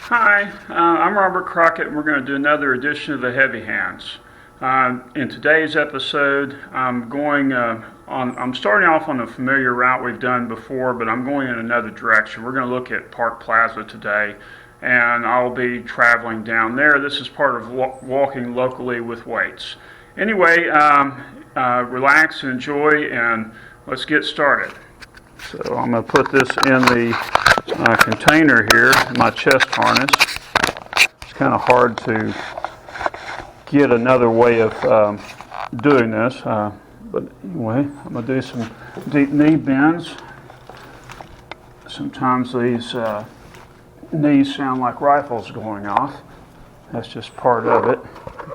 Hi, I'm Robert Crockett, and we're going to do another edition of the Heavy Hands. In today's episode, I'm starting off on a familiar route we've done before, but I'm going in another direction. We're going to look at Park Plaza today, and I'll be traveling down there. This is part of walking locally with weights. Anyway, relax and enjoy, and let's get started. So I'm going to put this in the container here, my chest harness. It's kind of hard to get another way of doing this, but anyway, I'm going to do some deep knee bends. Sometimes these knees sound like rifles going off. That's just part of it.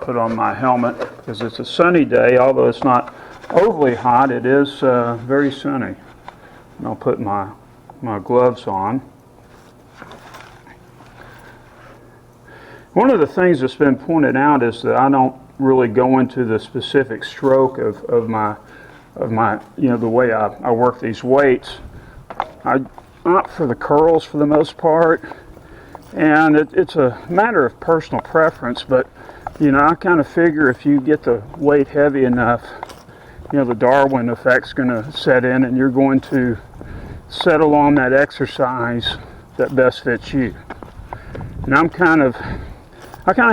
Put on my helmet because it's a sunny day, although it's not overly hot, it is very sunny. And I'll put my gloves on. One of the things that's been pointed out is that I don't really go into the specific stroke of my the way I work these weights. I opt for the curls for the most part, and it's a matter of personal preference. But I kind of figure if you get the weight heavy enough, the Darwin effect's going to set in, and you're going to settle on that exercise that best fits you. And I kind of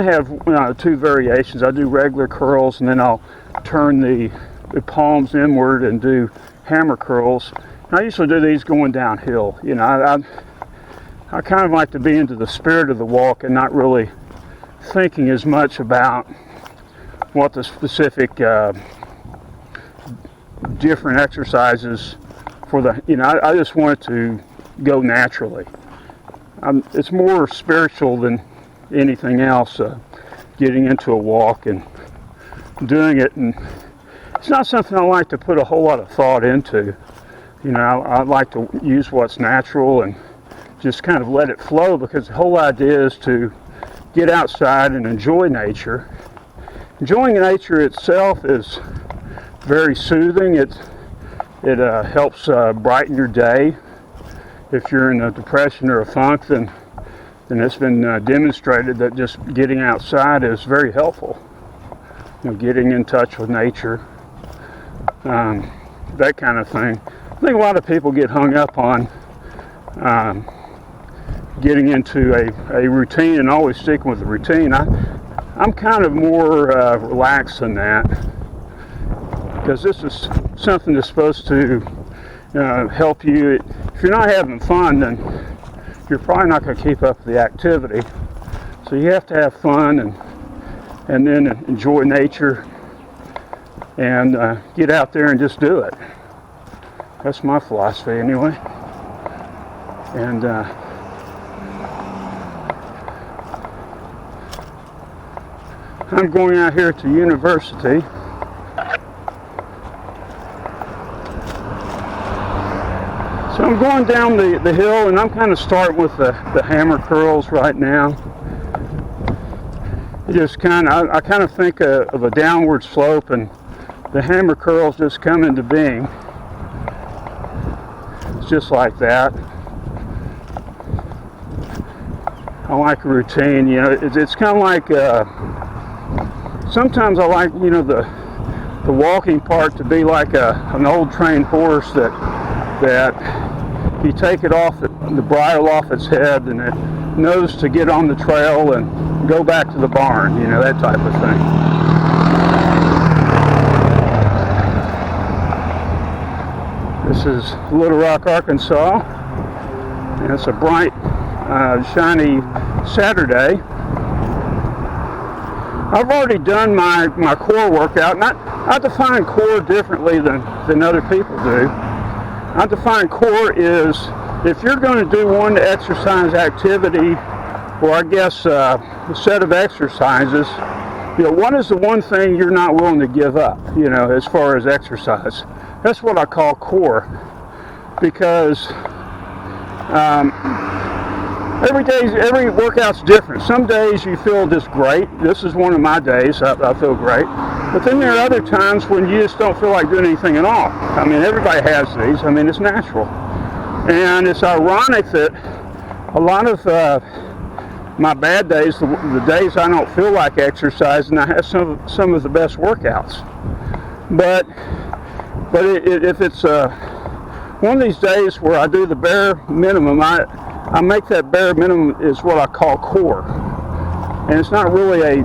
have two variations. I do regular curls, and then I'll turn the palms inward and do hammer curls. And I usually do these going downhill. I kind of like to be into the spirit of the walk and not really thinking as much about what the specific different exercises for the, I just want it to go naturally. It's more spiritual than anything else, getting into a walk and doing it, and it's not something I like to put a whole lot of thought into. I like to use what's natural and just kind of let it flow, because the whole idea is to get outside and enjoy nature. Enjoying nature itself is very soothing. It helps brighten your day. If you're in a depression or a funk, then it's been demonstrated that just getting outside is very helpful. Getting in touch with nature, that kind of thing. I think a lot of people get hung up on getting into a routine and always sticking with the routine. I'm kind of more relaxed than that, because this is something that's supposed to help you. If you're not having fun, then you're probably not going to keep up the activity. So you have to have fun and then enjoy nature and get out there and just do it. That's my philosophy anyway. And I'm going out here to university. So I'm going down the hill, and I'm kind of starting with the hammer curls right now. I kind of think of a downward slope, and the hammer curls just come into being. It's just like that. I like a routine. It's kind of like sometimes I like the walking part to be like an old trained horse that you take it off the bridle off its head, and it knows to get on the trail and go back to the barn, that type of thing. This is Little Rock, Arkansas, and it's a bright, shiny Saturday. I've already done my core workout, and I define core differently than other people do. I define core is if you're going to do one exercise activity, or I guess a set of exercises, what is the one thing you're not willing to give up, as far as exercise? That's what I call core, because every workout's different. Some days you feel just great. This is one of my days. I feel great. But then there are other times when you just don't feel like doing anything at all. Everybody has these. It's natural. And it's ironic that a lot of my bad days, the days I don't feel like exercising, I have some of the best workouts. But if it's one of these days where I do the bare minimum, I make that bare minimum is what I call core. And it's not really a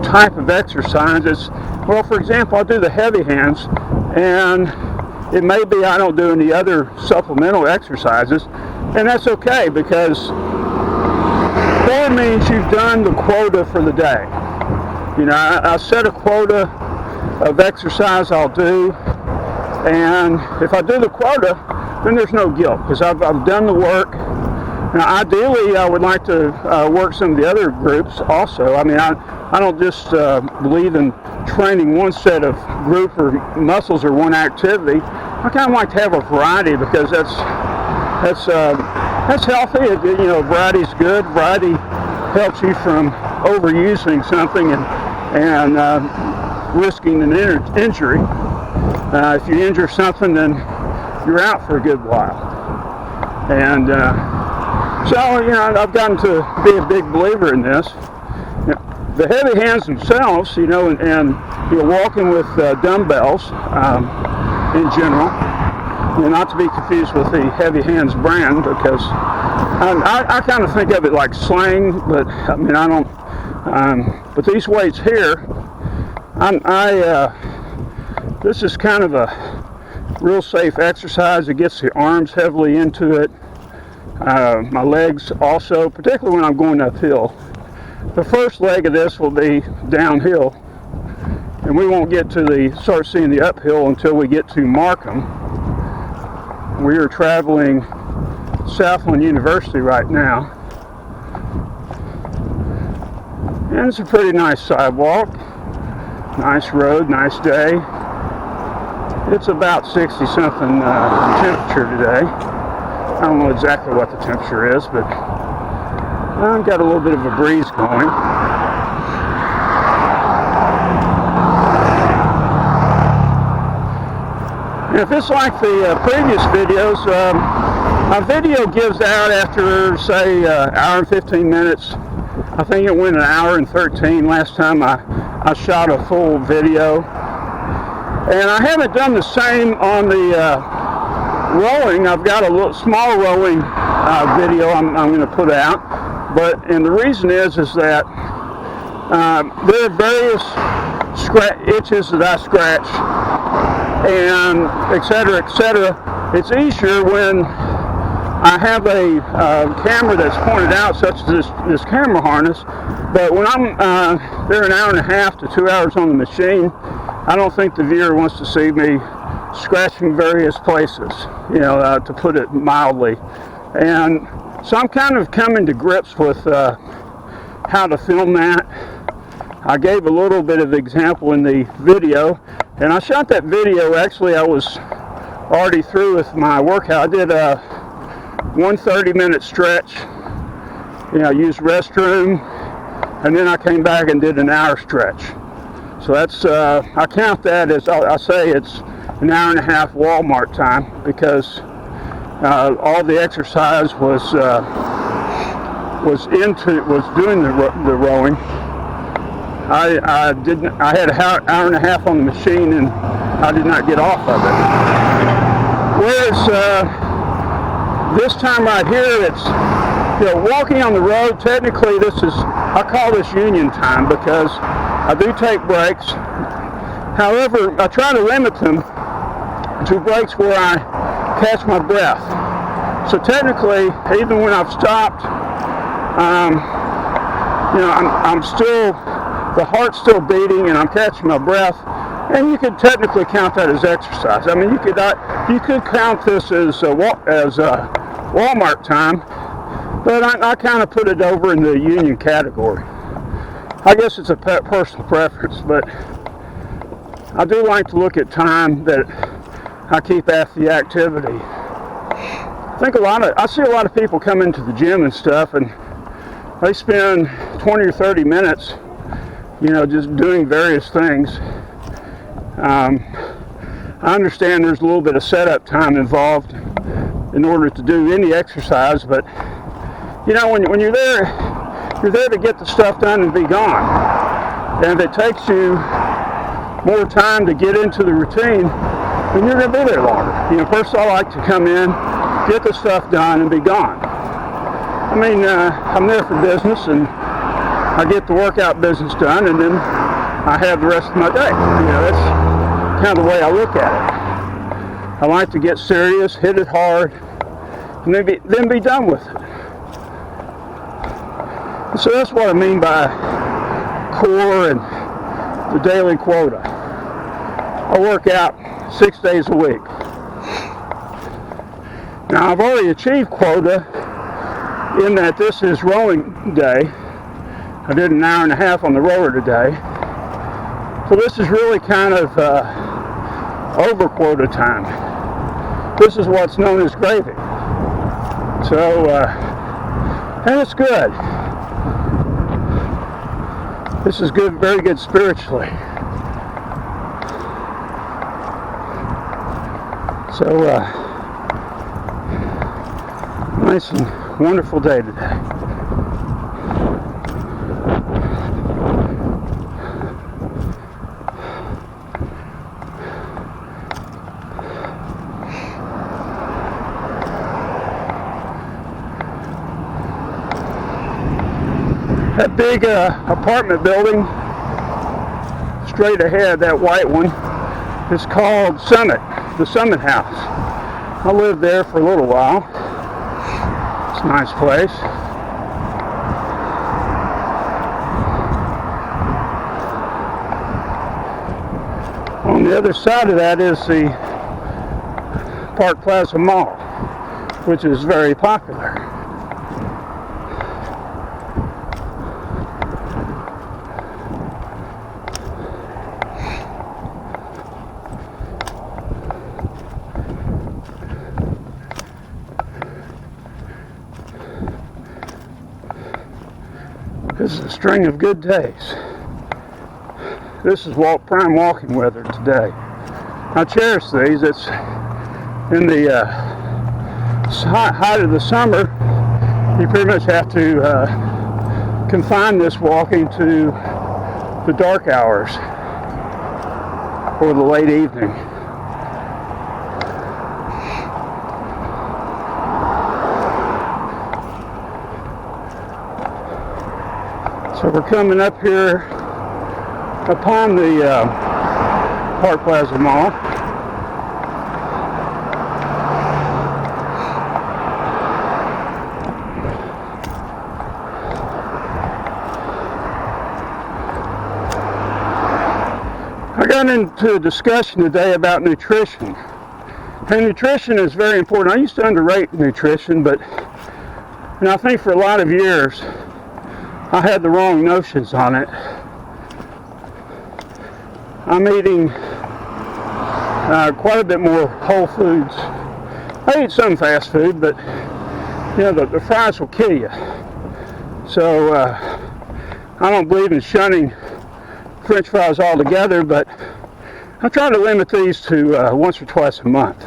type of exercise. It's, well, for example, I do the heavy hands, and it may be I don't do any other supplemental exercises, and that's okay, because core means you've done the quota for the day. You know, I set a quota of exercise I'll do, and if I do the quota, then there's no guilt, because I've done the work. Now, ideally, I would like to work some of the other groups also. I mean, I don't just believe in training one set of group or muscles or one activity. I kind of like to have a variety, because that's healthy. You know, variety's good. Variety helps you from overusing something and risking an injury. If you injure something, then you're out for a good while. And so, you know, I've gotten to be a big believer in this. The heavy hands themselves, you know, and you're walking with dumbbells in general, you know, not to be confused with the Heavy Hands brand, because I kind of think of it like slang, but I mean, I don't, but these weights here, this is kind of a real safe exercise. It gets the arms heavily into it. My legs also, particularly when I'm going uphill. The first leg of this will be downhill, and we won't get to start seeing the uphill until we get to Markham. We are traveling Southland University right now, and it's a pretty nice sidewalk, nice road, nice day. It's about 60-something temperature today. I don't know exactly what the temperature is, but I've got a little bit of a breeze going. And if it's like the previous videos, my video gives out after, say, hour and 15 minutes. I think it went an hour and 13 last time I shot a full video. And I haven't done the same on the rowing. I've got a little small rowing video I'm going to put out. And the reason is that there are various itches that I scratch, and et cetera. It's easier when I have a camera that's pointed out, such as this camera harness. But when I'm there an hour and a half to 2 hours on the machine, I don't think the viewer wants to see me scratching various places, you know, to put it mildly. And so I'm kind of coming to grips with how to film that. I gave a little bit of example in the video, and I shot that video, actually I was already through with my workout. I did a 30-minute stretch, you know, used restroom, and then I came back and did an hour stretch. So that's, I count that as, I say it's an hour and a half Walmart time, because all the exercise was doing the rowing. I had an hour and a half on the machine, and I did not get off of it. Whereas this time right here, it's, you know, walking on the road. Technically, I call this union time, because I do take breaks. However, I try to limit them to breaks where I catch my breath. So technically, even when I've stopped, you know, I'm still, the heart's still beating, and I'm catching my breath. And you could technically count that as exercise. I mean, you could count this as Walmart time, but I kind of put it over in the union category. I guess it's a personal preference, but I do like to look at time that I keep after the activity. I see a lot of people come into the gym and stuff, and they spend 20 or 30 minutes, you know, just doing various things. I understand there's a little bit of setup time involved in order to do any exercise, but you know, when you're there, You're there to get the stuff done and be gone. And if it takes you more time to get into the routine, then you're going to be there longer. First I like to come in, get the stuff done, and be gone. I mean, I'm there for business, and I get the workout business done, and then I have the rest of my day. That's kind of the way I look at it. I like to get serious, hit it hard, and then be done with it. And so that's what I mean by core and the daily quota. I work out 6 days a week. Now I've already achieved quota in that this is rowing day. I did an hour and a half on the rower today. So this is really kind of over quota time. This is what's known as gravy. So, and it's good. This is good, very good spiritually. So, nice and wonderful day today. That big apartment building straight ahead, that white one, is called Summit, the Summit House. I lived there for a little while. It's a nice place. On the other side of that is the Plaza Mall, which is very popular. This is a string of good days. This is prime walking weather today. I cherish these. It's in the height of the summer. You pretty much have to confine this walking to the dark hours or the late evening. So we're coming up here upon the Plaza Mall. I got into a discussion today about nutrition. And nutrition is very important. I used to underrate nutrition, but I think for a lot of years I had the wrong notions on it. I'm eating quite a bit more whole foods. I eat some fast food, but the fries will kill you. So I don't believe in shunning French fries altogether, but I try to limit these to once or twice a month.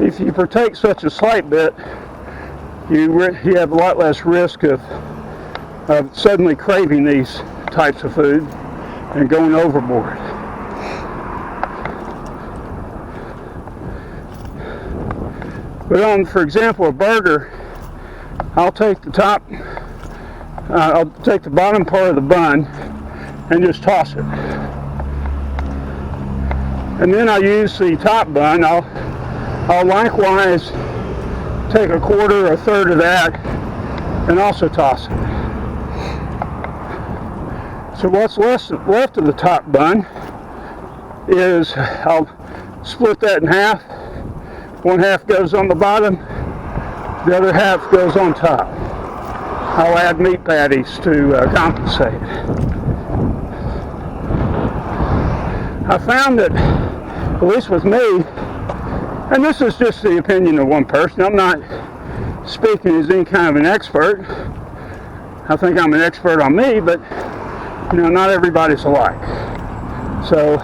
If you partake such a slight bit, you have a lot less risk of suddenly craving these types of food and going overboard. But for example, a burger, I'll take the bottom part of the bun and just toss it. And then I use the top bun. I'll likewise take a quarter or a third of that and also toss it. So what's left of the top bun is I'll split that in half. One half goes on the bottom, the other half goes on top. I'll add meat patties to compensate. I found that, at least with me, and this is just the opinion of one person, I'm not speaking as any kind of an expert. I think I'm an expert on me, but not everybody's alike. So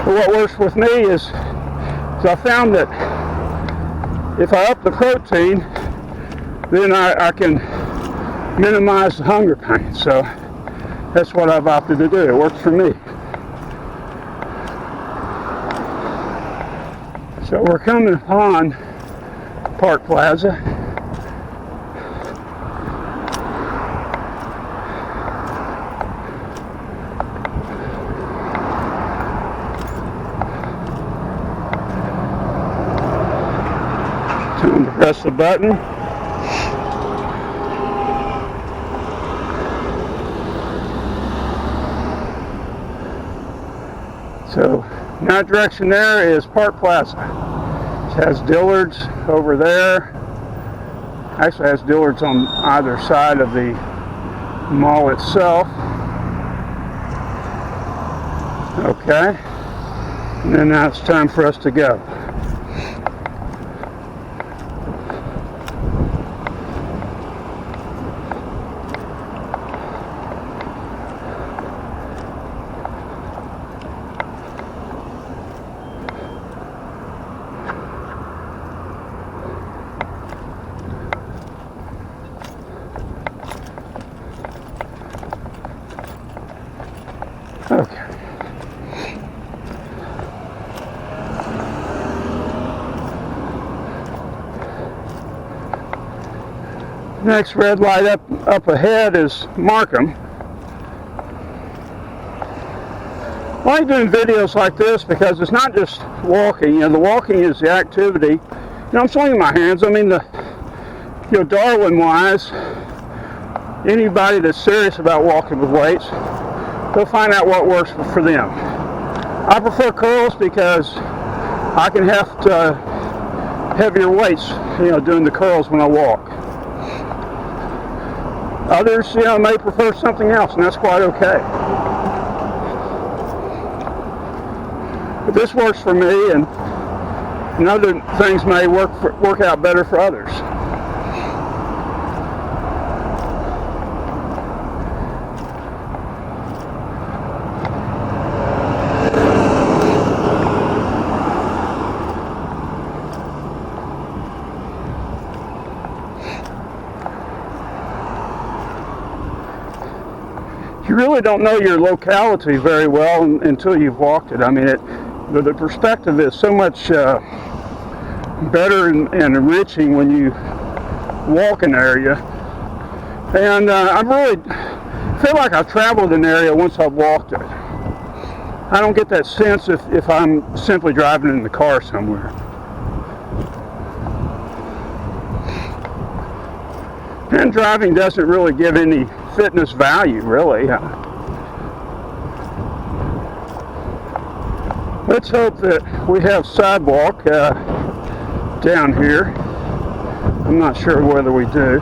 what works with me is I found that if I up the protein then I can minimize the hunger pain. So that's what I've opted to do. It works for me. So we're coming upon Park Plaza. Time to press the button. So in that direction there is Park Plaza. It has Dillard's over there. Actually has Dillard's on either side of the mall itself. Okay. And then now it's time for us to go. Okay. Next red light up ahead is Markham. I like doing videos like this because it's not just walking. You know, the walking is the activity. You know, I'm swinging my hands. I mean, Darwin-wise, anybody that's serious about walking with weights, they'll find out what works for them. I prefer curls because I can have heavier weights, doing the curls when I walk. Others, may prefer something else, and that's quite okay. But this works for me, and other things may work out better for others. You really don't know your locality very well until you've walked it. I mean, the perspective is so much better and enriching when you walk an area. And I really feel like I've traveled an area once I've walked it. I don't get that sense if I'm simply driving in the car somewhere. And driving doesn't really give any fitness value, really. Let's hope that we have sidewalk down here. I'm not sure whether we do.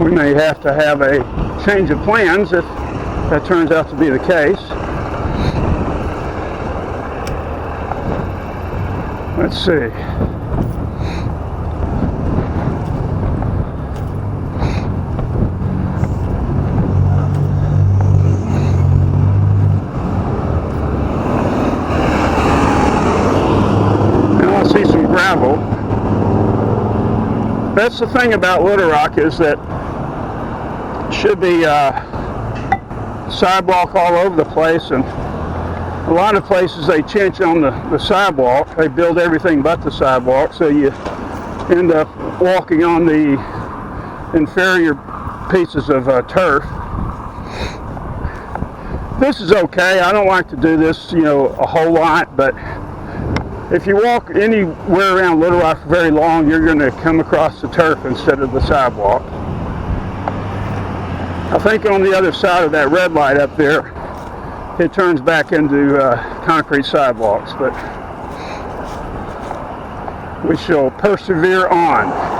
We may have to have a change of plans if that turns out to be the case. Let's see. Gravel. That's the thing about Little Rock, is that it should be sidewalk all over the place, and a lot of places they chinch on the sidewalk. They build everything but the sidewalk, so you end up walking on the inferior pieces of turf. This is okay. I don't like to do this, a whole lot, but if you walk anywhere around Little Rock for very long, you're going to come across the turf instead of the sidewalk. I think on the other side of that red light up there, it turns back into concrete sidewalks, but we shall persevere on.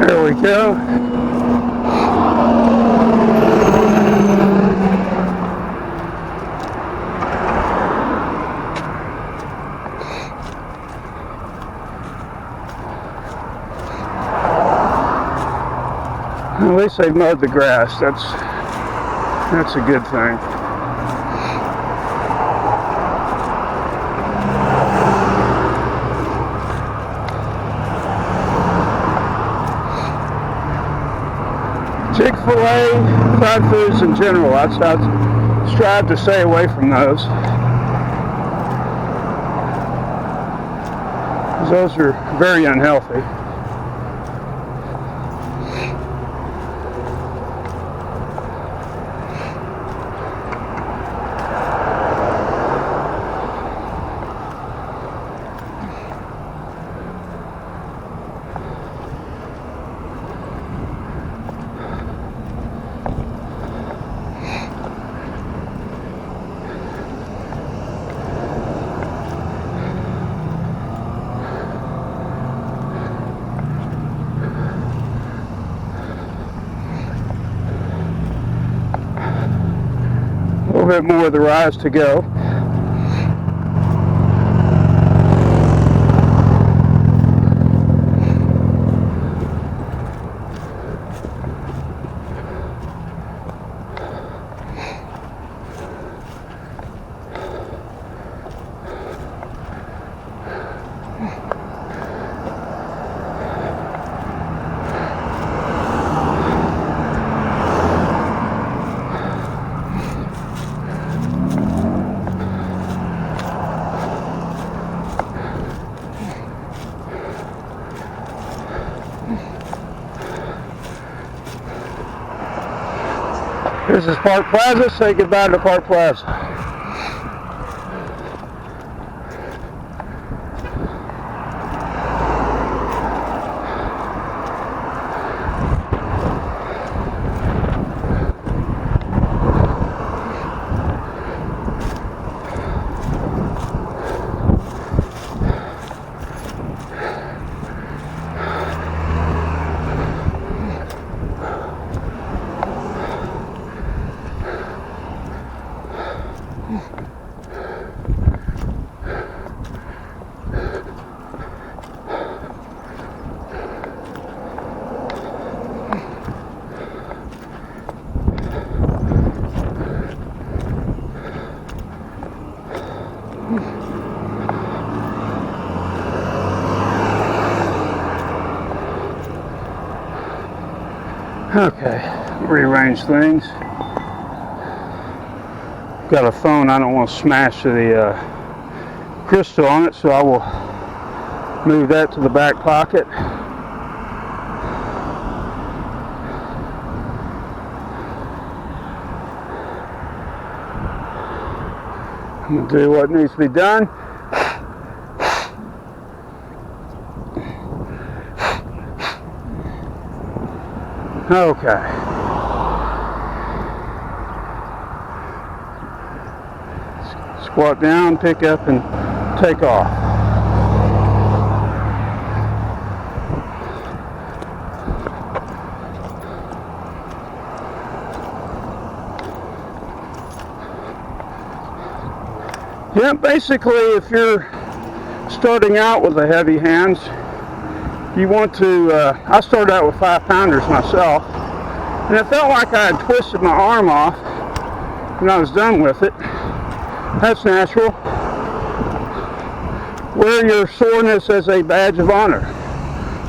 There we go. guess they mowed the grass. That's a good thing. Chick-fil-A, fried foods in general, I strive to stay away from those. Those are very unhealthy. A little bit more of the rise to go. This is Park Plaza. Say goodbye to Park Plaza. Okay, rearrange things. Got a phone, I don't want to smash the crystal on it, so I will move that to the back pocket. I'm going to do what needs to be done. Okay. Squat down, pick up, and take off. Yeah, basically, if you're starting out with the heavy hands, you want to, I started out with 5-pounders myself, and it felt like I had twisted my arm off when I was done with it. That's natural. Wear your soreness as a badge of honor,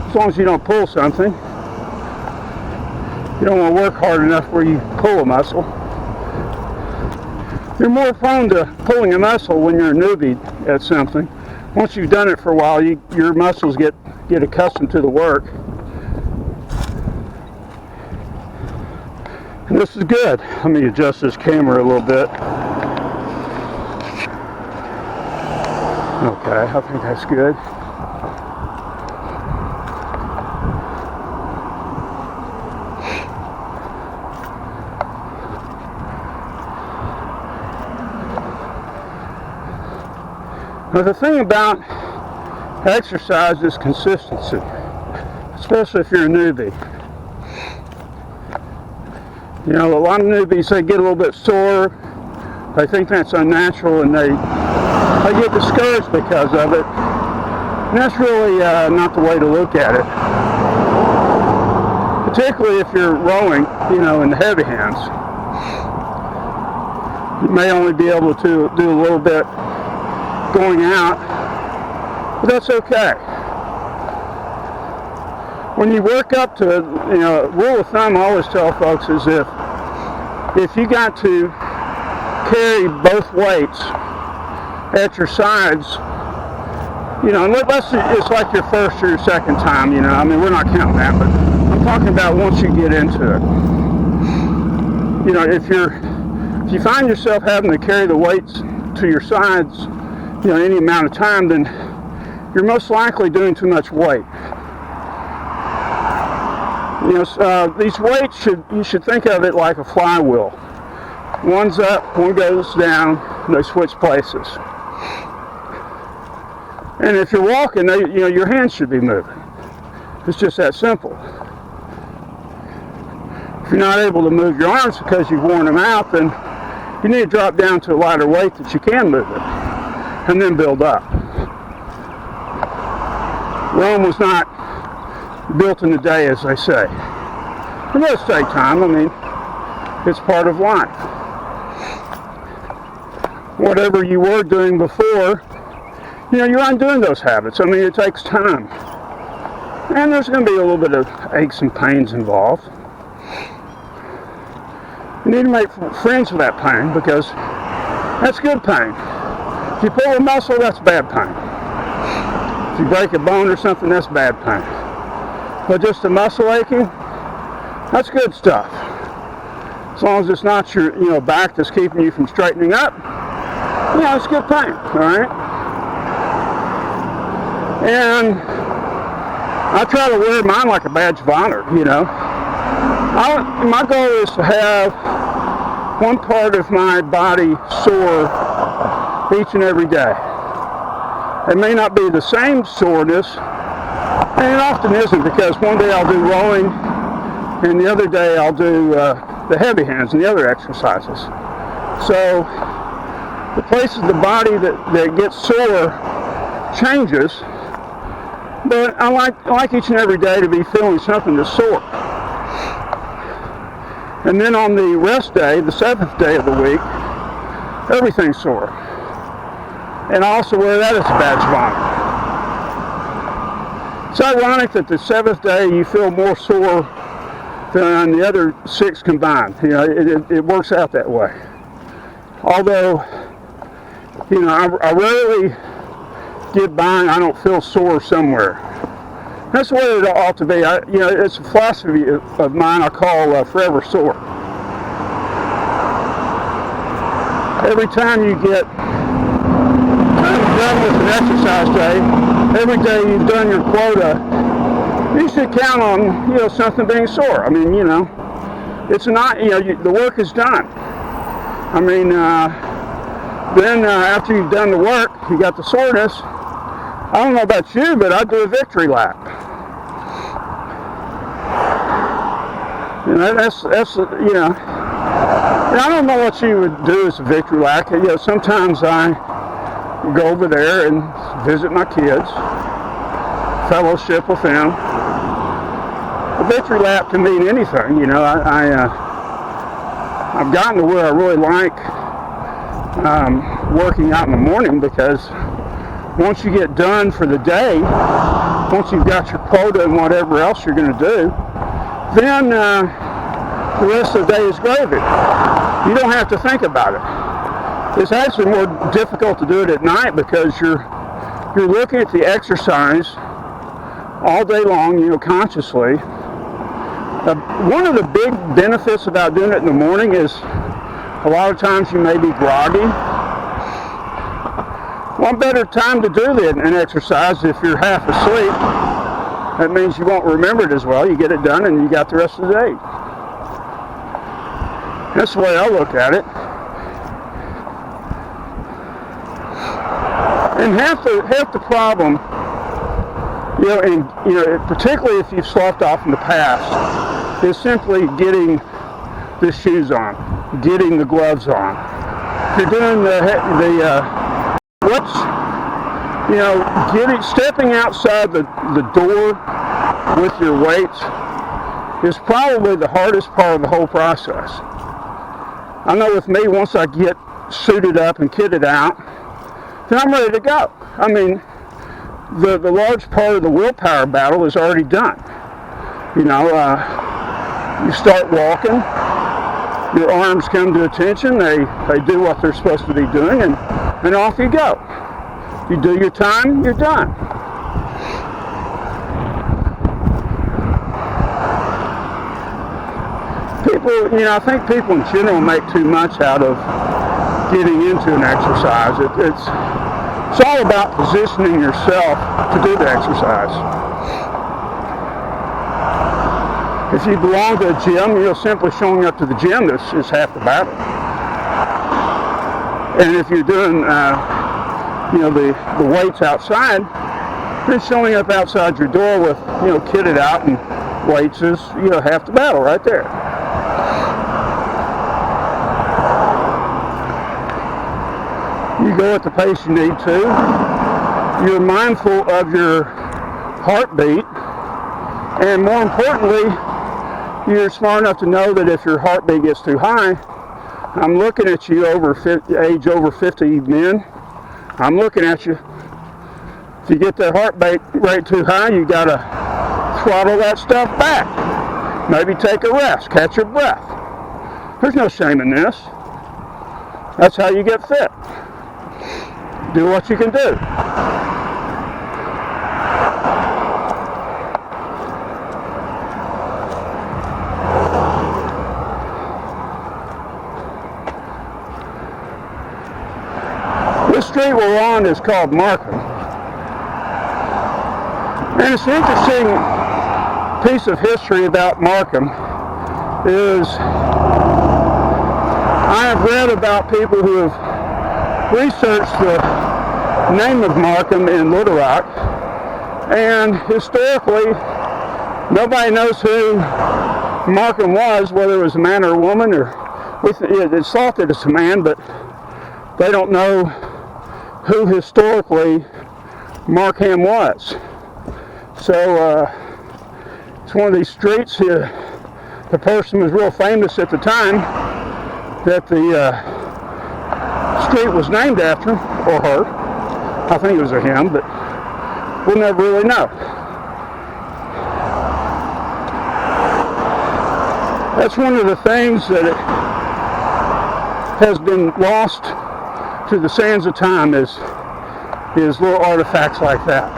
as long as you don't pull something. You don't want to work hard enough where you pull a muscle. You're more prone to pulling a muscle when you're a newbie at something. Once you've done it for a while, your muscles get accustomed to the work. And this is good. Let me adjust this camera a little bit. Okay, I think that's good. Now the thing about exercise is consistency, especially if you're a newbie. You know, a lot of newbies, they get a little bit sore, they think that's unnatural, and they get discouraged because of it. And that's really not the way to look at it. It particularly if you're rowing, in the heavy hands. You may only be able to do a little bit going out, but that's okay. When you work up to, rule of thumb I always tell folks is if you got to carry both weights at your sides, it's like your first or your second time, we're not counting that, but I'm talking about once you get into it. If you find yourself having to carry the weights to your sides, any amount of time, then you're most likely doing too much weight. These weights you should think of it like a flywheel. One's up, one goes down, they switch places. And if you're walking, your hands should be moving. It's just that simple. If you're not able to move your arms because you've worn them out, then you need to drop down to a lighter weight that you can move it, and then build up. Rome was not built in a day, as they say. It does take time. It's part of life. Whatever you were doing before, you're undoing those habits. It takes time. And there's going to be a little bit of aches and pains involved. You need to make friends with that pain, because that's good pain. If you pull a muscle, that's bad pain. If you break a bone or something, that's bad pain. But just the muscle aching, that's good stuff. As long as it's not your back that's keeping you from straightening up, it's good pain, all right? And I try to wear mine like a badge of honor, My goal is to have one part of my body sore each and every day. It may not be the same soreness, and it often isn't, because one day I'll do rowing, and the other day I'll do the heavy hands and the other exercises. So the places of the body that gets sore changes, but I like each and every day to be feeling something that's sore. And then on the rest day, the 7th day of the week, everything's sore. And I also wear that as a badge of honor. It's ironic that the 7th day you feel more sore than on the other 6 combined. It works out that way. Although, I rarely get by and I don't feel sore somewhere. That's the way it ought to be. It's a philosophy of mine I call forever sore. Every time you get done with an exercise day, every day you've done your quota, you should count on something being sore. It's not, the work is done. Then after you've done the work, you got the soreness. I don't know about you, but I do a victory lap. That's I don't know what you would do as a victory lap. Sometimes I go over there and visit my kids, fellowship with them. A victory lap can mean anything. I've gotten to where I really like working out in the morning, because once you get done for the day, once you've got your quota and whatever else you're going to do, then the rest of the day is gravy. You don't have to think about it. It's actually more difficult to do it at night, because you're looking at the exercise all day long, consciously. One of the big benefits about doing it in the morning is a lot of times you may be groggy. One better time to do an exercise if you're half asleep. That means you won't remember it as well. You get it done and you got the rest of the day. That's the way I look at it. And half the problem, particularly if you've slept off in the past, is simply getting the shoes on, getting the gloves on. If you're doing stepping outside the door with your weights is probably the hardest part of the whole process. I know with me, once I get suited up and kitted out, then I'm ready to go. I mean, the large part of the willpower battle is already done. You know, you start walking, your arms come to attention, they do what they're supposed to be doing, and off you go. You do your time, you're done. People, you know, I think people in general make too much out of getting into an exercise. It's all about positioning yourself to do the exercise. If you belong to a gym, you're simply showing up to the gym is half the battle. And if you're doing, you know, the weights outside, then showing up outside your door with, you know, kitted out and weights is, you know, half the battle right there. You go at the pace you need to. You're mindful of your heartbeat. And more importantly, you're smart enough to know that if your heartbeat gets too high, I'm looking at you age over 50 men. I'm looking at you. If you get that heartbeat rate too high, you got to throttle that stuff back. Maybe take a rest, catch your breath. There's no shame in this. That's how you get fit. Do what you can do. This street we're on is called Markham. And it's an interesting piece of history about Markham is I have read about people who have researched the name of Markham in Little Rock, and historically nobody knows who Markham was, whether it was a man or a woman, or it's thought that it's a man, but they don't know who historically Markham was. So it's one of these streets here. The person was real famous at the time that the street was named after, or her. I think it was a him, but we'll never really know. That's one of the things that it has been lost to the sands of time is little artifacts like that.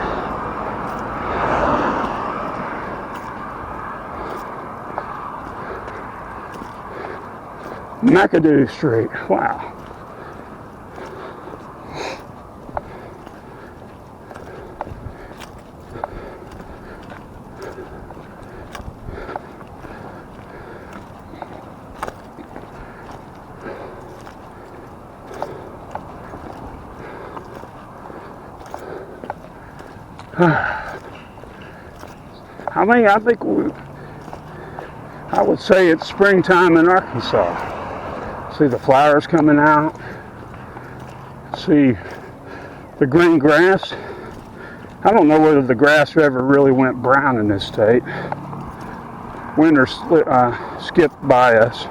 McAdoo Street, wow. I would say it's springtime in Arkansas. See the flowers coming out. See the green grass. I don't know whether the grass ever really went brown in this state. Winter skipped by us.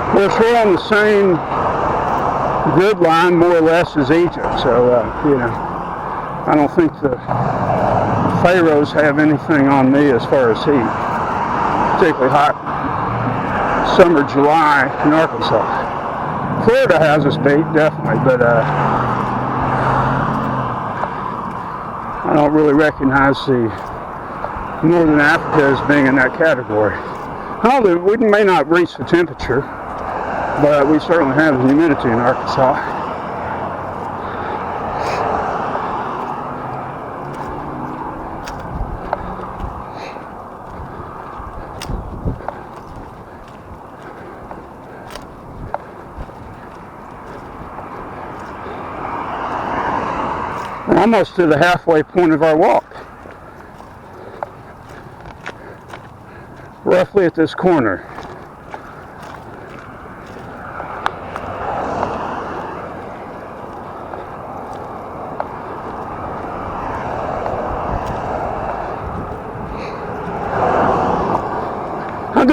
Of course, we're on the same grid line, more or less, as Egypt. So, you know, I don't think the pharaohs have anything on me as far as heat. Particularly hot summer July in Arkansas. Florida has us beat, definitely, but I don't really recognize the Northern Africa as being in that category. Although we may not reach the temperature, but we certainly have the humidity in Arkansas. We're almost to the halfway point of our walk. Roughly at this corner.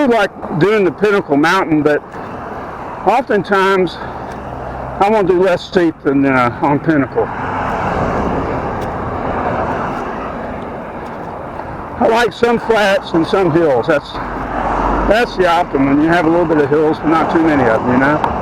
do like doing the Pinnacle Mountain, but oftentimes I want to do less steep than on Pinnacle. I like some flats and some hills. That's the optimum. You have a little bit of hills, but not too many of them, you know?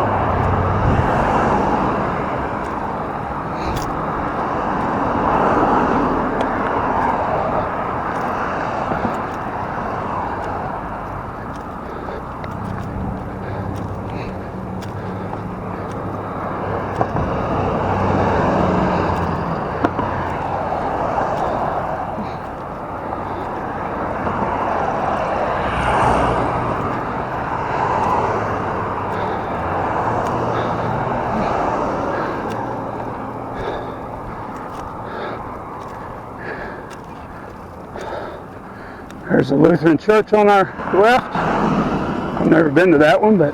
There's a Lutheran church on our left. I've never been to that one, but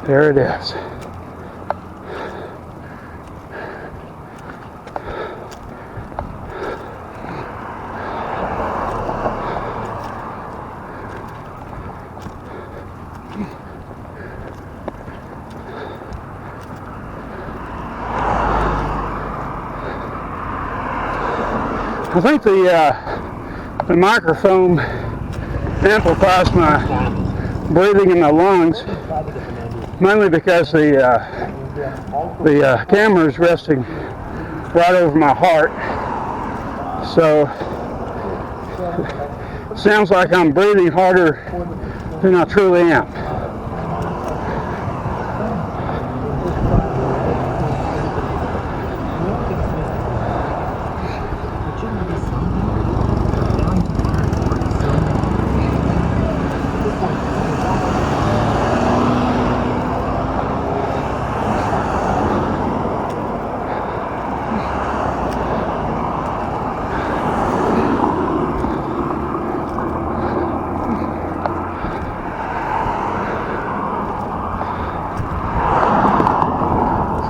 there it is. I think the microphone amplifies my breathing in my lungs, mainly because the camera is resting right over my heart. So it sounds like I'm breathing harder than I truly am.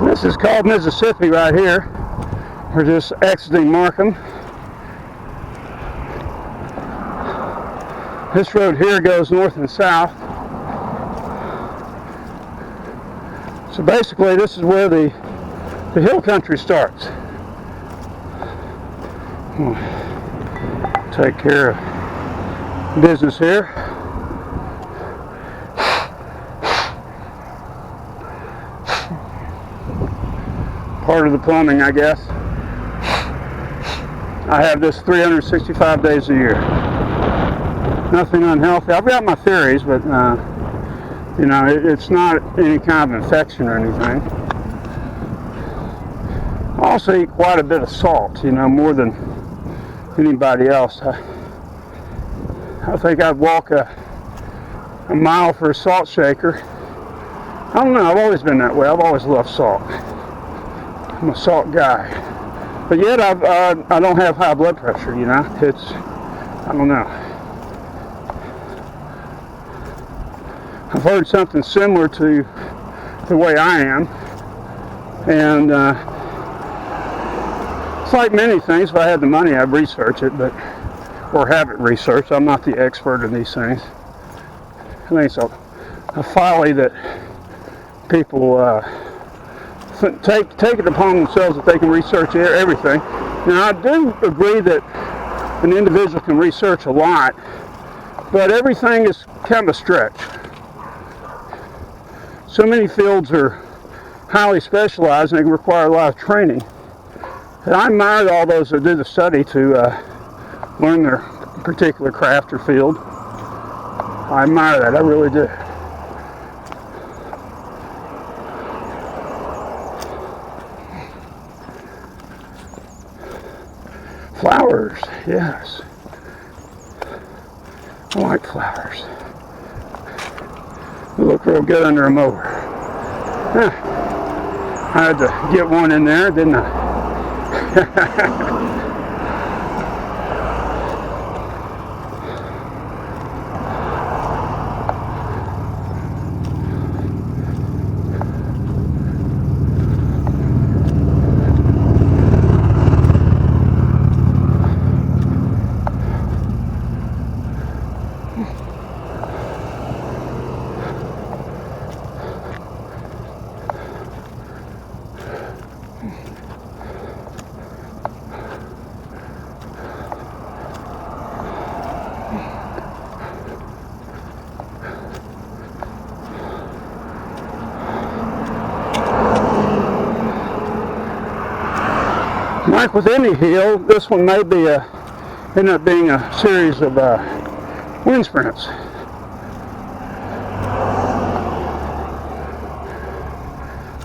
This is called Mississippi right here. We're just exiting Markham. This road here goes north and south. So basically this is where the hill country starts. We'll take care of business here. Part of the plumbing, I guess. I have this 365 days a year. Nothing unhealthy. I've got my theories, but you know, it's not any kind of infection or anything. I also eat quite a bit of salt, you know, more than anybody else. I think I'd walk a mile for a salt shaker. I don't know, I've always been that way. I've always loved salt. I'm a salt guy, but yet I don't have high blood pressure, you know. I don't know. I've heard something similar to the way I am, and it's like many things. If I had the money, I'd research it, or have it researched. I'm not the expert in these things. I think it's a folly that people take it upon themselves that they can research everything. Now, I do agree that an individual can research a lot, but everything is kind of a stretch. So many fields are highly specialized and they require a lot of training. And I admire all those that do the study to learn their particular craft or field. I admire that, I really do. Flowers, yes. I like flowers. They look real good under a mower. I had to get one in there, didn't I? like with any hill, this one may be end up being a series of wind sprints.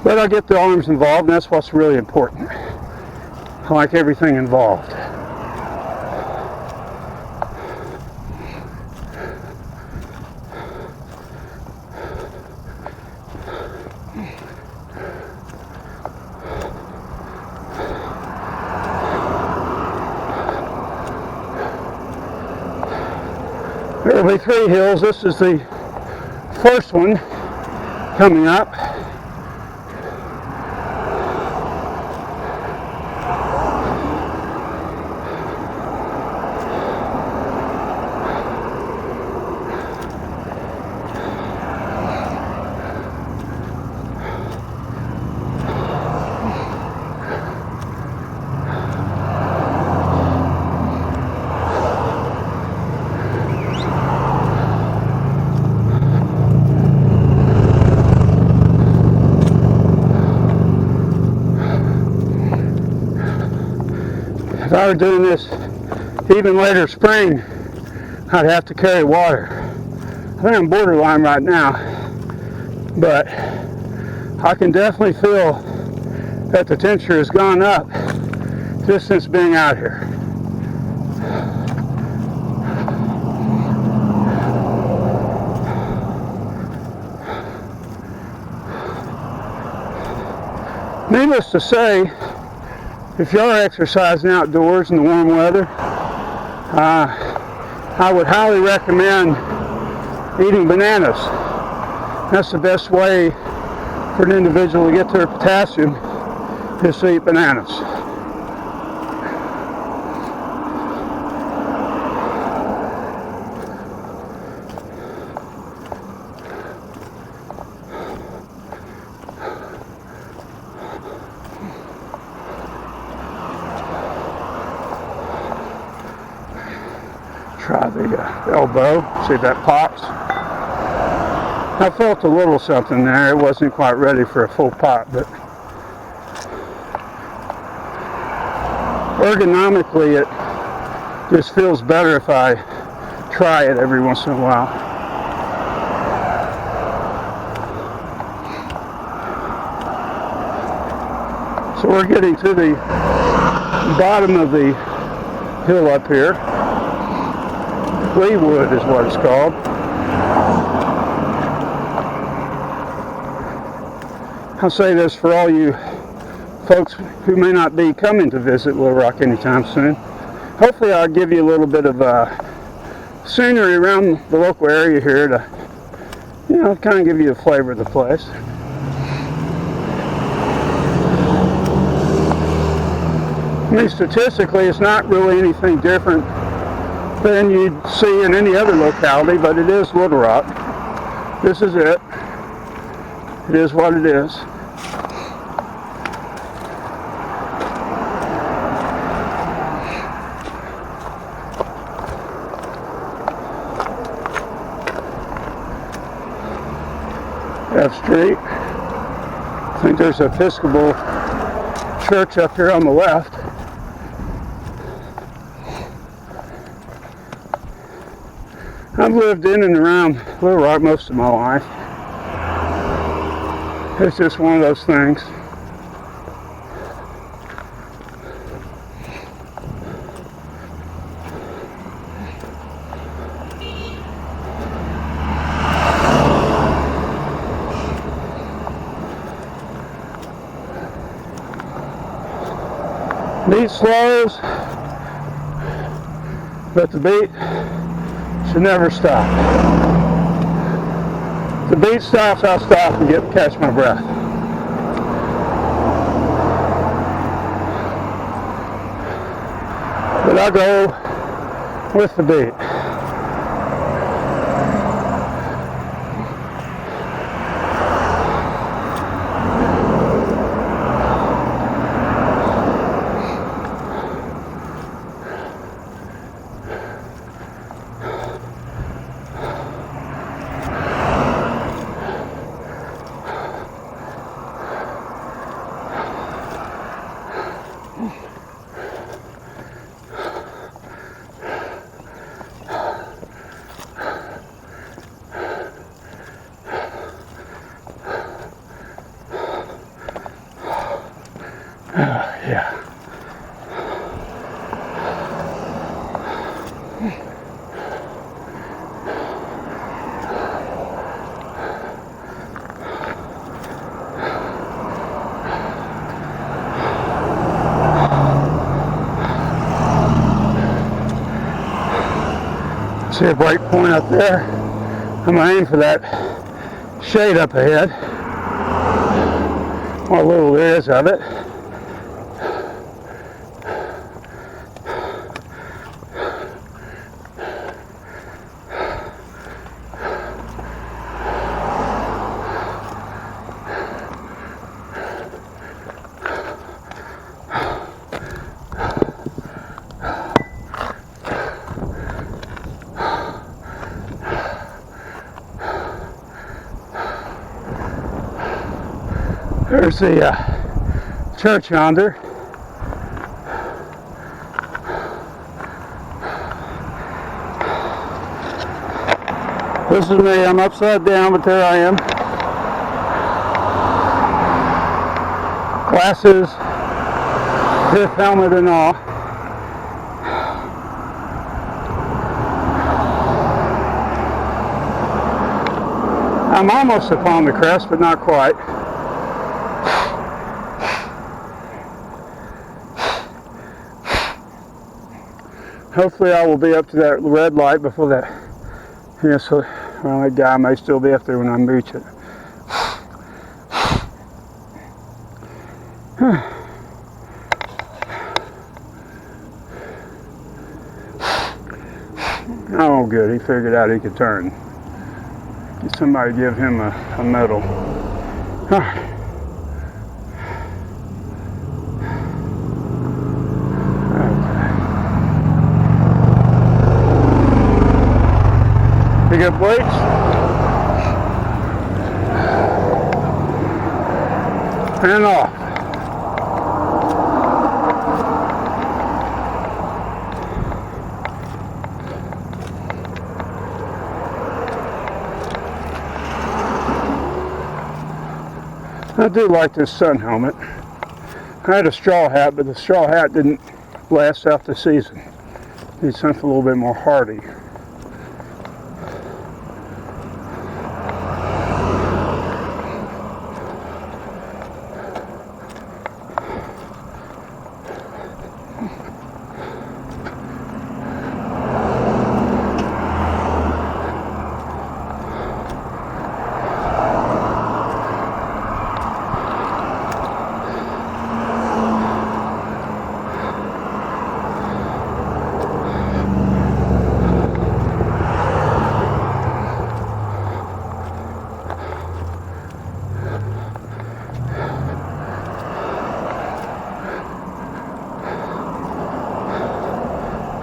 But I get the arms involved, and that's what's really important. I like everything involved. There will be 3 hills. This is the first one coming up. If I were doing this even later spring, I'd have to carry water. I think I'm borderline right now, but I can definitely feel that the temperature has gone up just since being out here. Needless to say, if you are exercising outdoors in the warm weather, I would highly recommend eating bananas. That's the best way for an individual to get their potassium, is to eat bananas. Try the elbow, see if that pops. I felt a little something there. It wasn't quite ready for a full pop, but ergonomically it just feels better if I try it every once in a while. So we're getting to the bottom of the hill up here. Wood is what it's called. I'll say this for all you folks who may not be coming to visit Little Rock anytime soon. Hopefully I'll give you a little bit of scenery around the local area here to, kind of give you a flavor of the place. I mean, statistically, it's not really anything different than you'd see in any other locality, but it is Little Rock. This is it. It is what it is. F Street. I think there's an Episcopal church up here on the left. I've lived in and around Little Rock most of my life. It's just one of those things. Beat slows, but the beat should never stop. If the beat stops, I'll stop and catch my breath. But I'll go with the beat. See a bright point up there. I'm going to aim for that shade up ahead. What little there is of it. There's the church yonder. This is me. I'm upside down, but there I am. Glasses, fifth helmet and all. I'm almost upon the crest, but not quite. Hopefully I will be up to that red light before that. Yes, well, that guy may still be up there when I reach it. Oh, good. He figured out he could turn. Somebody give him a medal. All right. Pick up weights. And off. I do like this sun helmet. I had a straw hat, but the straw hat didn't last out the season. Need something a little bit more hardy.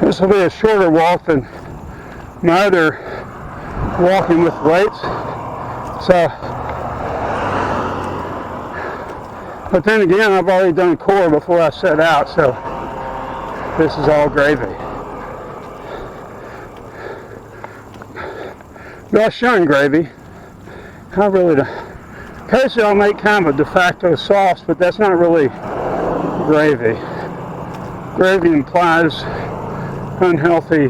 This will be a shorter walk than my other walking with weights. So, but then again, I've already done core before I set out, so this is all gravy. But I shun gravy. I really don't. Occasionally I'll make kind of a de facto sauce, but that's not really gravy. Gravy implies unhealthy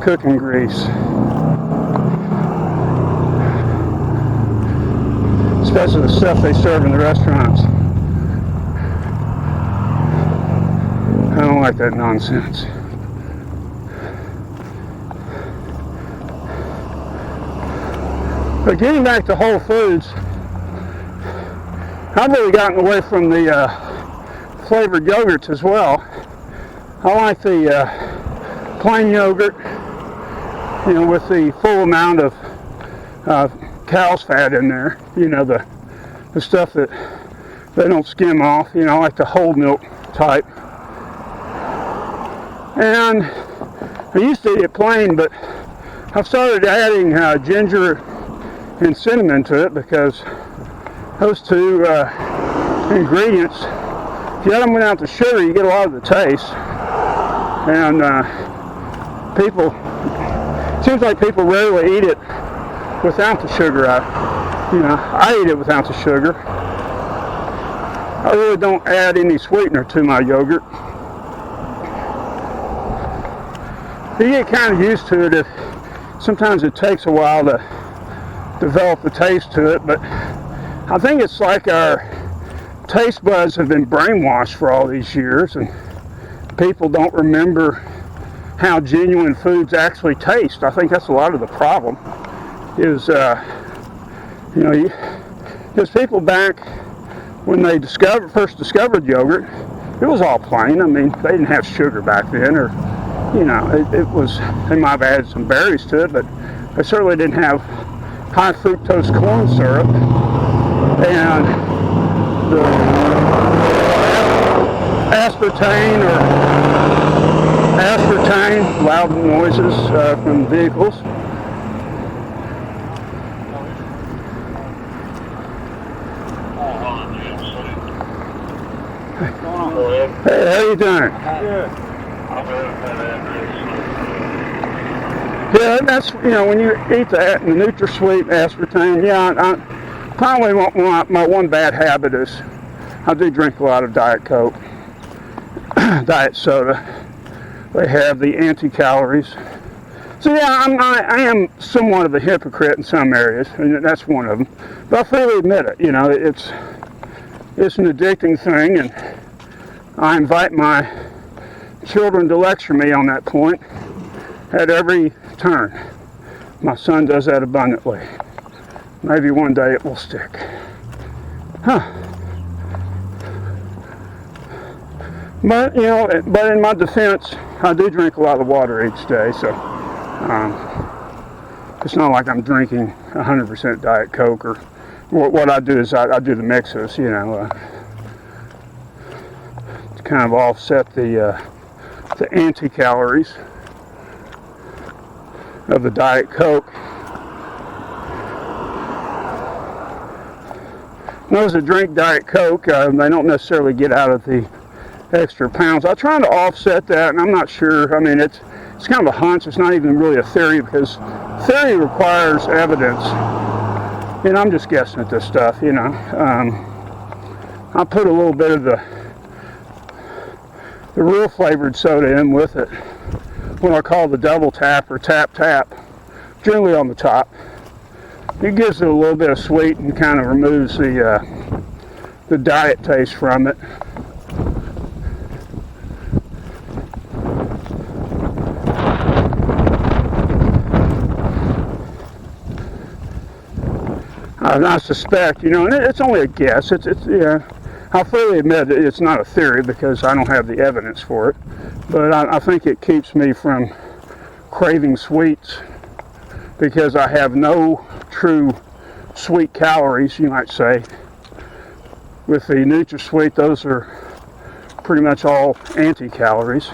cooking grease, especially the stuff they serve in the restaurants. I don't like that nonsense. But getting back to Whole Foods, I've really gotten away from the flavored yogurts as well. I like the plain yogurt, you know, with the full amount of cow's fat in there. You know, the stuff that they don't skim off. You know, I like the whole milk type. And I used to eat it plain, but I've started adding ginger and cinnamon to it because those two ingredients, if you add them without the sugar, you get a lot of the taste. And it seems like people rarely eat it without the sugar. I eat it without the sugar. I really don't add any sweetener to my yogurt. You get kind of used to it. Sometimes it takes a while to develop the taste to it, but I think it's like our taste buds have been brainwashed for all these years, and people don't remember how genuine foods actually taste. I think that's a lot of the problem. Is because people back when they first discovered yogurt, it was all plain. I mean, they didn't have sugar back then, or it was. They might have added some berries to it, but they certainly didn't have high fructose corn syrup and the aspartame loud noises from vehicles. Hey, how you doing? Good. Yeah, that's, when you eat that, and the NutraSweet aspartame, probably my one bad habit is I do drink a lot of Diet Coke, Diet Soda. They have the anti-calories. So yeah, I am somewhat of a hypocrite in some areas, and that's one of them. But I freely admit it, it's an addicting thing, and I invite my children to lecture me on that point at every turn. My son does that abundantly. Maybe one day it will stick. But in my defense, I do drink a lot of water each day, so it's not like I'm drinking 100% Diet Coke. Or what I do is I do the mixes, to kind of offset the anti-calories of the Diet Coke. Those that drink Diet Coke, they don't necessarily get out of the extra pounds. I'm trying to offset that, and I'm not sure. I mean, it's kind of a hunch. It's not even really a theory, because theory requires evidence. And I'm just guessing at this stuff, I put a little bit of the real flavored soda in with it, what I call the double tap or tap, generally on the top. It gives it a little bit of sweet and kind of removes the diet taste from it. I suspect, and it's only a guess. I'll freely admit it's not a theory because I don't have the evidence for it. But I think it keeps me from craving sweets because I have no true sweet calories, you might say. With the NutraSweet, those are pretty much all anti-calories.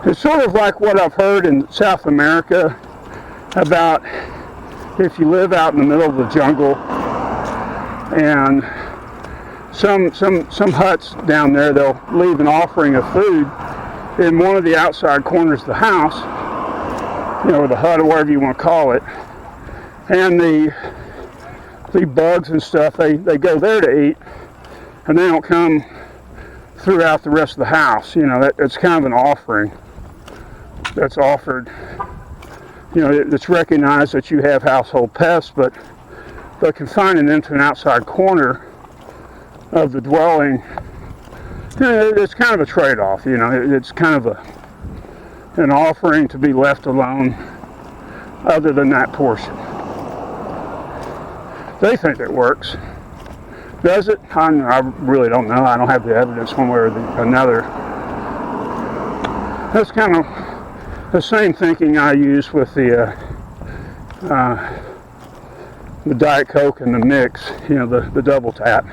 It's sort of like what I've heard in South America about if you live out in the middle of the jungle, and some huts down there, they'll leave an offering of food in one of the outside corners of the house, or the hut, or whatever you want to call it, and the bugs and stuff, they go there to eat, and they don't come throughout the rest of the house. It's kind of an offering that's offered. It's recognized that you have household pests, but confining them to an outside corner of the dwelling, it's kind of a trade-off. It's kind of an offering to be left alone other than that portion. They think it works. Does it? I really don't know. I don't have the evidence one way or another. That's kind of the same thinking I use with the Diet Coke and the mix, the double tap.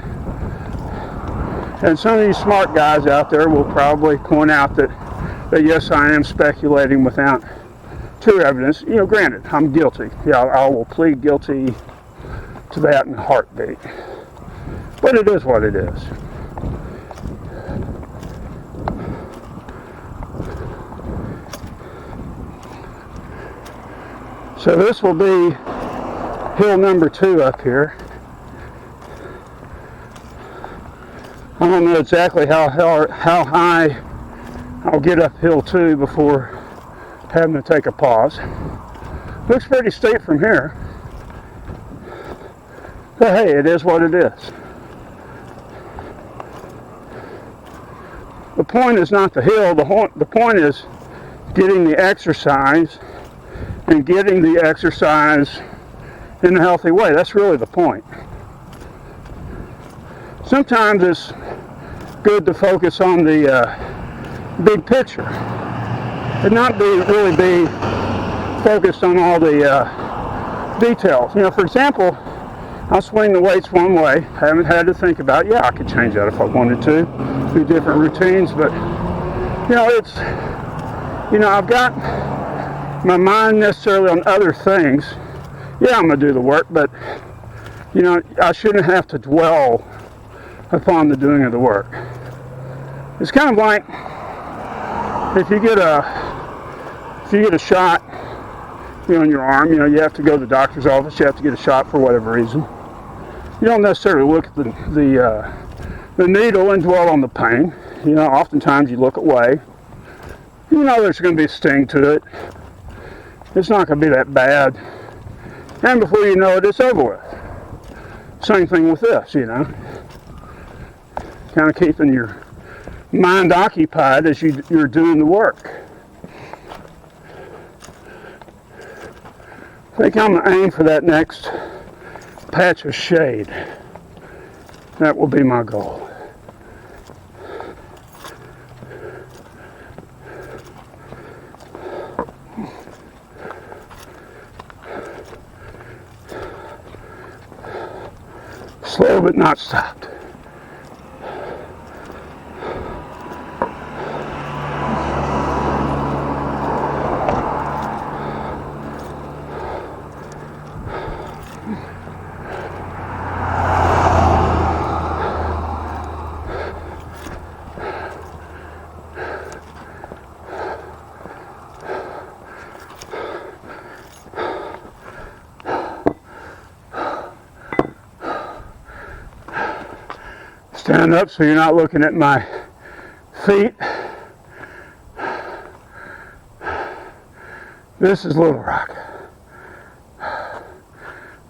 And some of these smart guys out there will probably point out that yes, I am speculating without true evidence. Granted, I'm guilty. I will plead guilty to that in a heartbeat. But it is what it is. So this will be hill number 2 up here. I don't know exactly how high I'll get uphill to before having to take a pause. Looks pretty steep from here. But hey, it is what it is. The point is not the hill, the point is getting the exercise and getting the exercise in a healthy way. That's really the point. Sometimes it's good to focus on the big picture and not really be focused on all the details. You know, for example, I swing the weights one way. Haven't had to think about, yeah, I could change that if I wanted to, do different routines, but you know, I've got my mind necessarily on other things. Yeah, I'm gonna do the work, but you know, I shouldn't have to dwell upon the doing of the work. It's kind of like if you get a shot, you know, in your arm, you know, you have to go to the doctor's office, you have to get a shot for whatever reason. You don't necessarily look at the needle and dwell on the pain. You know, oftentimes you look away. You know there's going to be a sting to it. It's not going to be that bad. And before you know it, it's over with. Same thing with this, you know. Kind of keeping your mind occupied as you're doing the work. I think I'm going to aim for that next patch of shade. That will be my goal. Slow but not stopped. Stand up so you're not looking at my feet. This is Little Rock.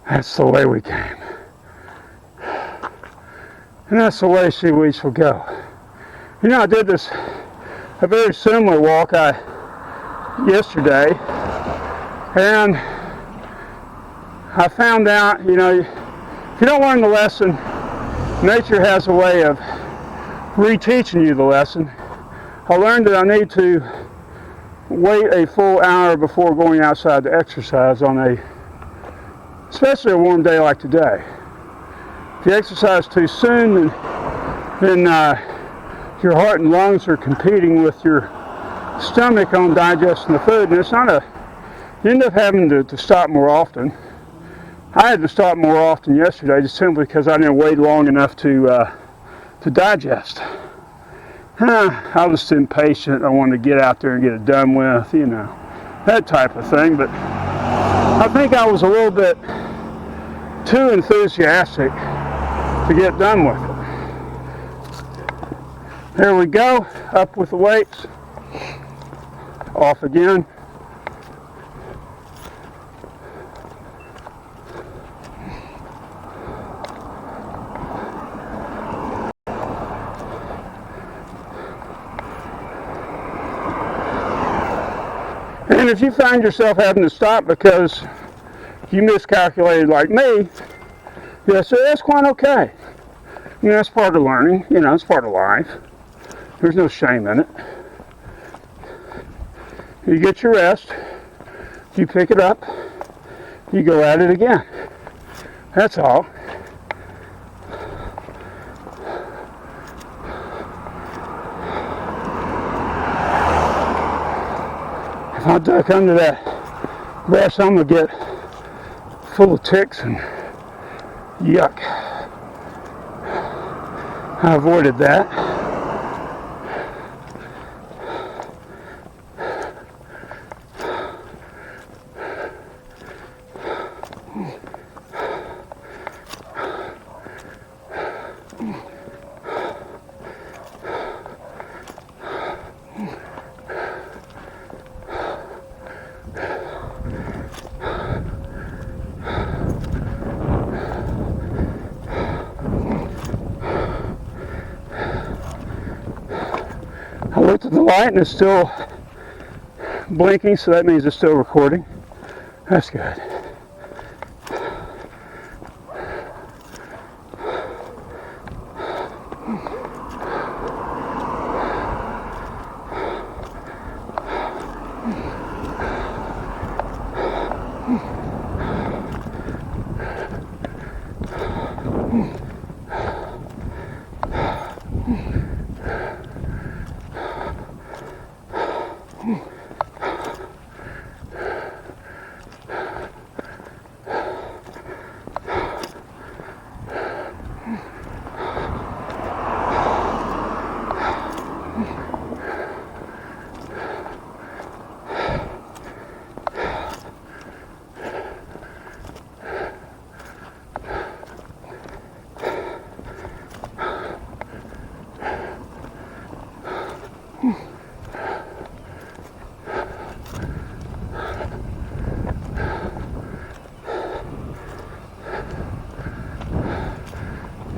That's the way we came. And that's the way we shall go. You know, I did a very similar walk yesterday, and I found out, you know, if you don't learn the lesson, nature has a way of reteaching you the lesson. I learned that I need to wait a full hour before going outside to exercise especially a warm day like today. If you exercise too soon, then your heart and lungs are competing with your stomach on digesting the food, and you end up having to stop more often. I had to stop more often yesterday just simply because I didn't wait long enough to digest. I was impatient. I wanted to get out there and get it done with, you know, that type of thing. But I think I was a little bit too enthusiastic to get done with it. There we go. Up with the weights. Off again. And if you find yourself having to stop because you miscalculated like me, so that's quite okay. I mean, that's part of learning, you know, it's part of life. There's no shame in it. You get your rest, you pick it up, you go at it again. That's all. If I duck under that brush, I'm going to get full of ticks and yuck. I avoided that. I looked at the light and it's still blinking, so that means it's still recording. That's good.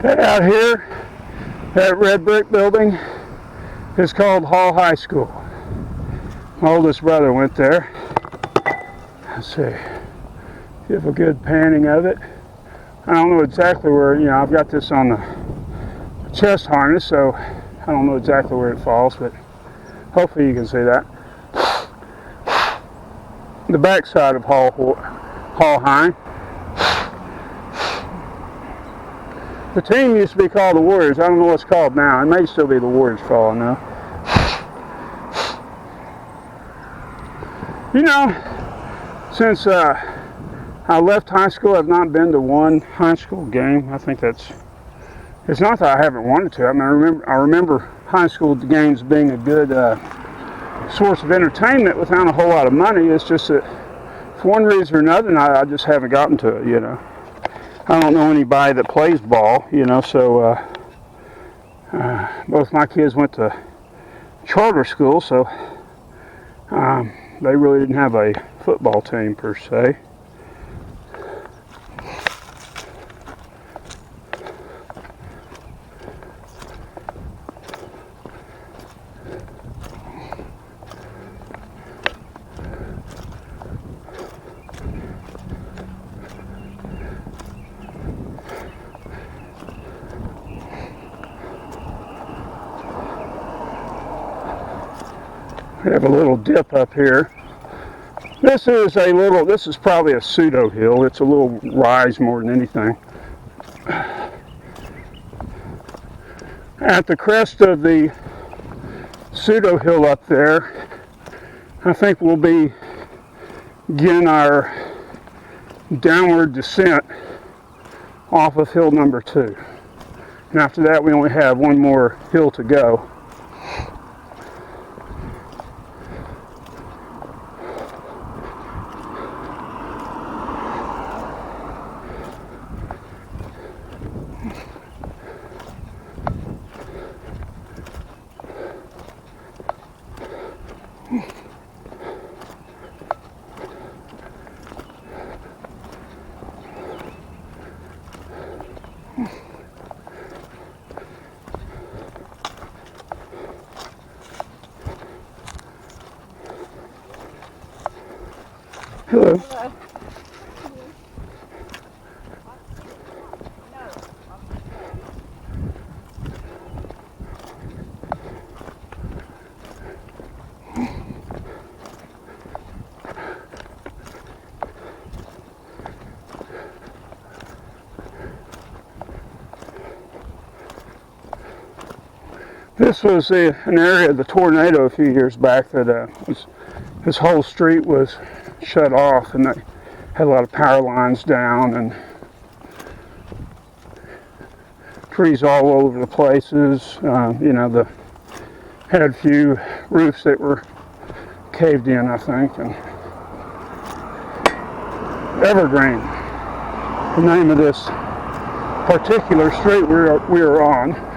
That out here, that red brick building, is called Hall High School. My oldest brother went there. Let's see, give a good panning of it. I don't know exactly where, I've got this on the chest harness, so I don't know exactly where it falls, but hopefully you can see that. The back side of Hall High. The team used to be called the Warriors. I don't know what it's called now. It may still be the Warriors for all I know. Since I left high school, I've not been to one high school game. I think it's not that I haven't wanted to. I mean, I remember high school games being a good source of entertainment without a whole lot of money. It's just that for one reason or another, I just haven't gotten to it, I don't know anybody that plays ball, so both my kids went to charter school, so they really didn't have a football team per se. We have a little dip up here. This is probably a pseudo hill. It's a little rise more than anything. At the crest of the pseudo hill up there, I think we'll begin our downward descent off of hill number 2. And after that, we only have one more hill to go. Hello. Hello. This was an area of the tornado a few years back that this whole street was shut off, and they had a lot of power lines down and trees all over the places. They had a few roofs that were caved in, I think. And Evergreen, the name of this particular street we are on.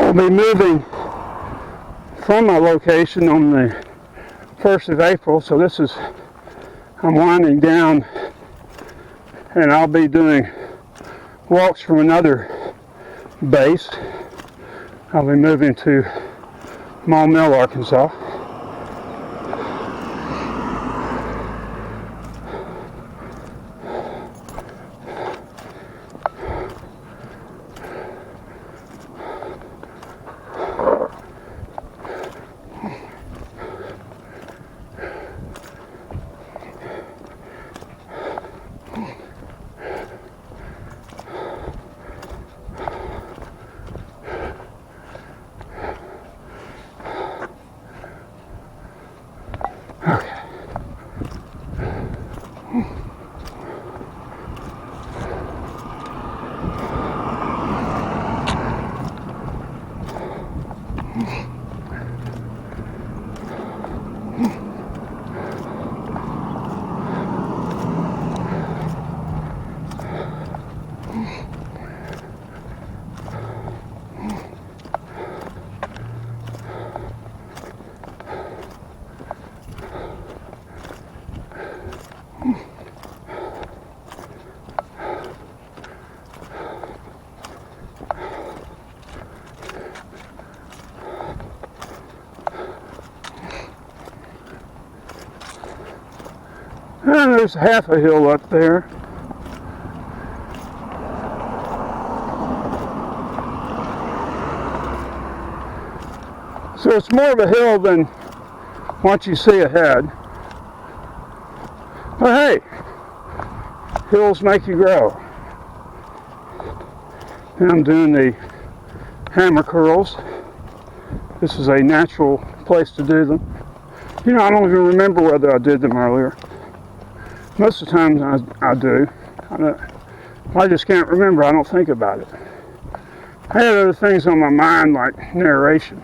I'll be moving from my location on the 1st of April, so I'm winding down, and I'll be doing walks from another base. I'll be moving to Mall Mill, Arkansas. And there's half a hill up there. So it's more of a hill than what you see ahead. But hey, hills make you grow. And I'm doing the hammer curls. This is a natural place to do them. You know, I don't even remember whether I did them earlier. Most of the times I do. I just can't remember. I don't think about it. I had other things on my mind, like narration.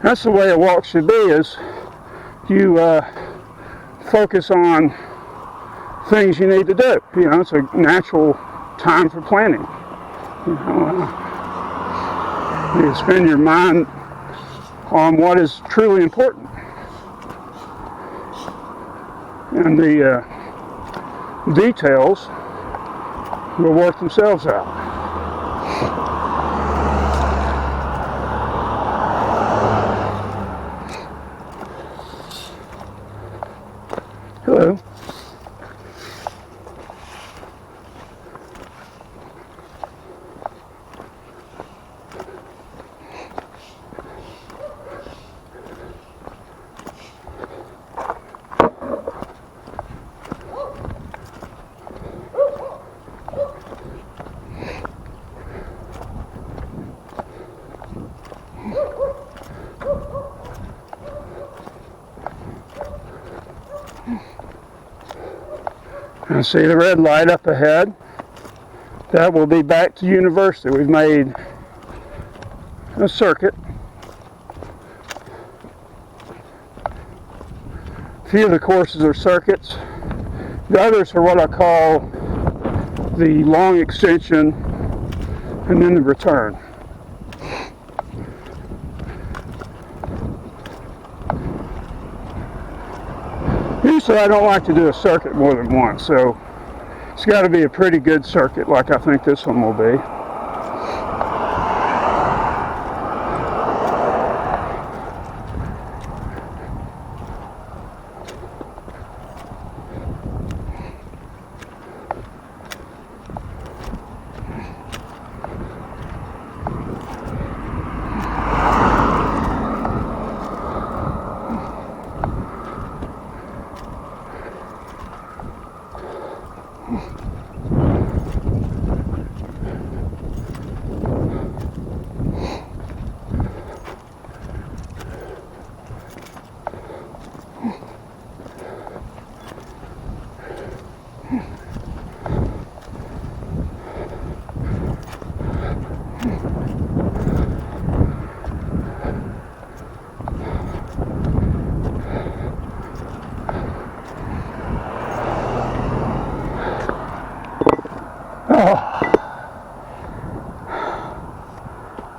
That's the way a walk should be, is you focus on things you need to do. You know, it's a natural time for planning. You know, you spend your mind on what is truly important. And the details will work themselves out. Hello. I see the red light up ahead. That will be back to university. We've made a circuit. A few of the courses are circuits. The others are what I call the long extension and then the return. Usually I don't like to do a circuit more than once, so it's got to be a pretty good circuit like I think this one will be.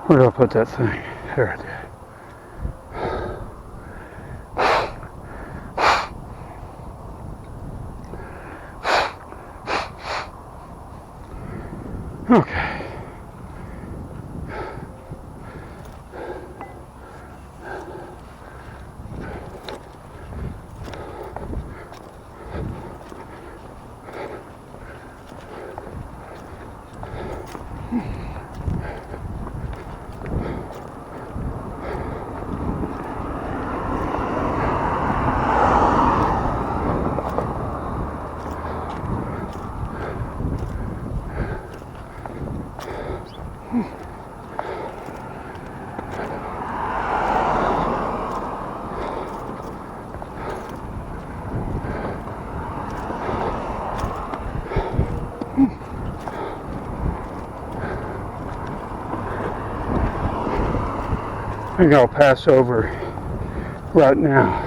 Where do I put that thing? There it is. Okay. I think I'll pass over right now.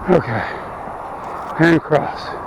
Okay, and across.